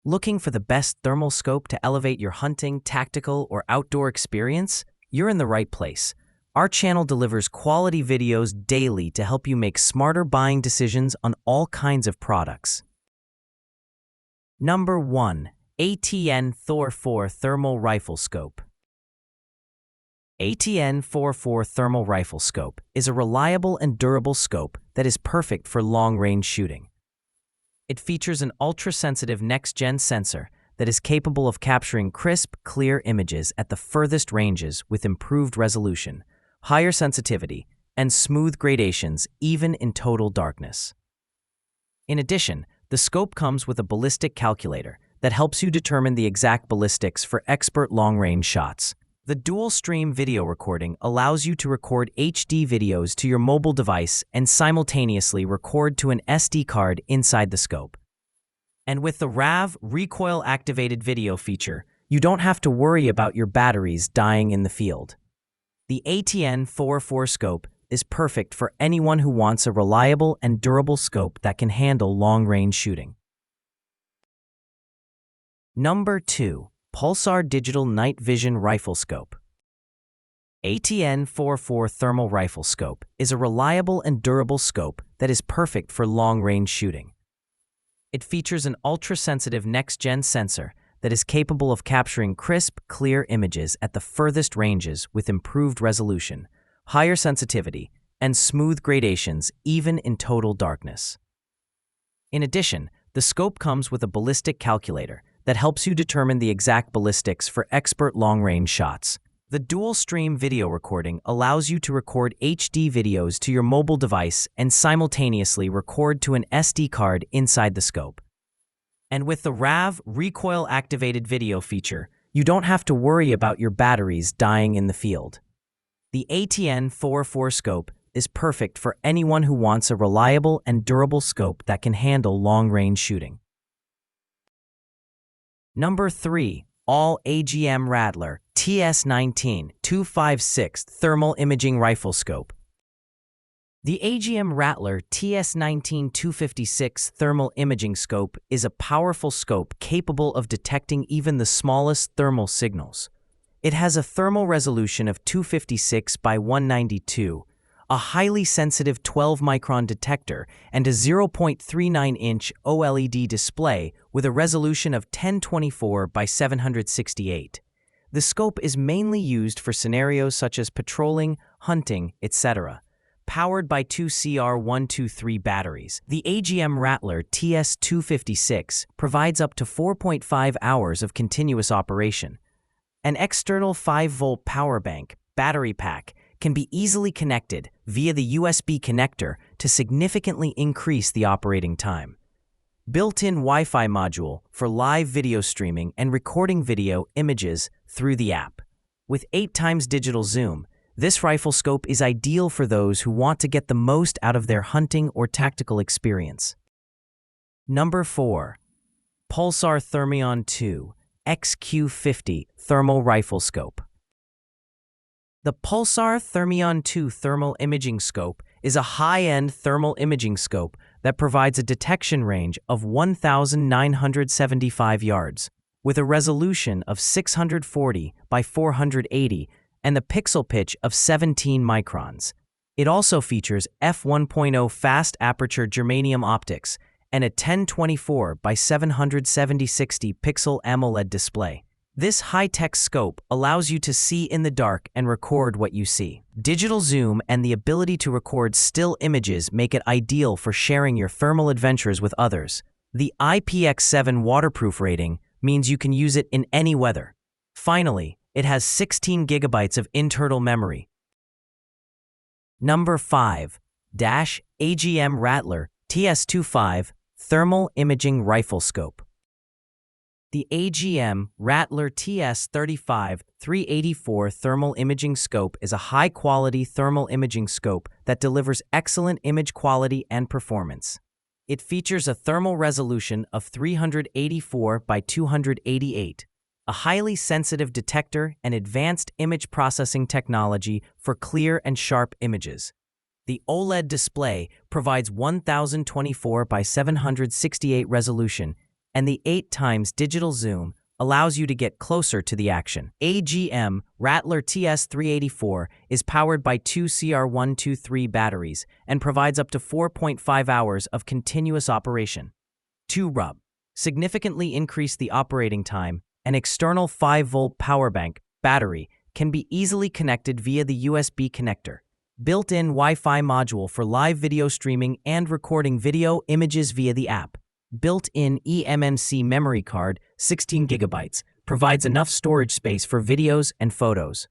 Looking for the best thermal scope to elevate your hunting, tactical, or outdoor experience? You're in the right place. Our channel delivers quality videos daily to help you make smarter buying decisions on all kinds of products. Number 1. ATN Thor 4 Thermal Rifle Scope. ATN 4 Thermal Rifle Scope is a reliable and durable scope that is perfect for long-range shooting. It features an ultra-sensitive next-gen sensor that is capable of capturing crisp, clear images at the furthest ranges with improved resolution, higher sensitivity, and smooth gradations even in total darkness. In addition, the scope comes with a ballistic calculator that helps you determine the exact ballistics for expert long-range shots. The dual-stream video recording allows you to record HD videos to your mobile device and simultaneously record to an SD card inside the scope. And with the RAV recoil-activated video feature, you don't have to worry about your batteries dying in the field. The ATN 4 scope is perfect for anyone who wants a reliable and durable scope that can handle long-range shooting. Number 2. Pulsar Digital Night Vision Rifle Scope. ATN 4 Thermal Rifle Scope is a reliable and durable scope that is perfect for long-range shooting. It features an ultra-sensitive next-gen sensor that is capable of capturing crisp, clear images at the furthest ranges with improved resolution, higher sensitivity, and smooth gradations even in total darkness. In addition, the scope comes with a ballistic calculator that helps you determine the exact ballistics for expert long-range shots. The dual-stream video recording allows you to record HD videos to your mobile device and simultaneously record to an SD card inside the scope. And with the RAV recoil-activated video feature, you don't have to worry about your batteries dying in the field. The ATN 4 scope is perfect for anyone who wants a reliable and durable scope that can handle long-range shooting. Number 3. All AGM Rattler TS19-256 Thermal Imaging Rifle Scope. The AGM Rattler TS19-256 Thermal Imaging Scope is a powerful scope capable of detecting even the smallest thermal signals. It has a thermal resolution of 256 by 192, a highly sensitive 12-micron detector, and a 0.39-inch OLED display with a resolution of 1024 by 768. The scope is mainly used for scenarios such as patrolling, hunting, etc. Powered by two CR123 batteries, the AGM Rattler TS256 provides up to 4.5 hours of continuous operation. An external 5-volt power bank battery pack can be easily connected via the USB connector to significantly increase the operating time. Built-in Wi-Fi module for live video streaming and recording video images through the app. With 8x digital zoom, this rifle scope is ideal for those who want to get the most out of their hunting or tactical experience. Number 4. Pulsar Thermion 2 XQ50 Thermal Rifle Scope. The Pulsar Thermion 2 Thermal Imaging Scope is a high-end thermal imaging scope that provides a detection range of 1,975 yards, with a resolution of 640 by 480 and the pixel pitch of 17 microns. It also features f1.0 fast aperture germanium optics and a 1024 by 770/60 pixel AMOLED display. This high-tech scope allows you to see in the dark and record what you see. Digital zoom and the ability to record still images make it ideal for sharing your thermal adventures with others. The IPX7 waterproof rating means you can use it in any weather. Finally, it has 16 gigabytes of internal memory. Number 5. AGM Rattler TS25 Thermal Imaging Rifle Scope. The AGM Rattler TS35-384 Thermal Imaging Scope is a high-quality thermal imaging scope that delivers excellent image quality and performance. It features a thermal resolution of 384 by 288, a highly sensitive detector and advanced image processing technology for clear and sharp images. The OLED display provides 1024 by 768 resolution and the 8 times digital zoom allows you to get closer to the action. AGM Rattler TS384 is powered by two CR123 batteries and provides up to 4.5 hours of continuous operation. 2 Rub. Significantly increase the operating time. An external 5-volt power bank battery can be easily connected via the USB connector. Built-in Wi-Fi module for live video streaming and recording video images via the app. Built-in eMMC memory card, 16 GB, provides enough storage space for videos and photos.